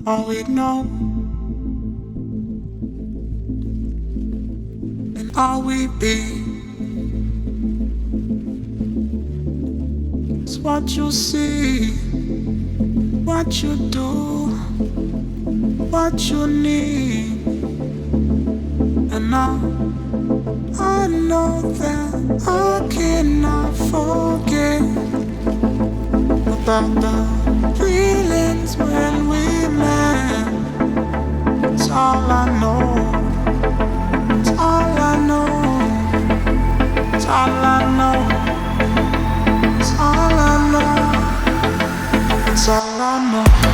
all we know, and all we be is what you see, what you do, what you need. And I know that I cannot forget about the feelings when we met. It's all I know, it's all I know, it's all I know, it's all I know, it's all I know.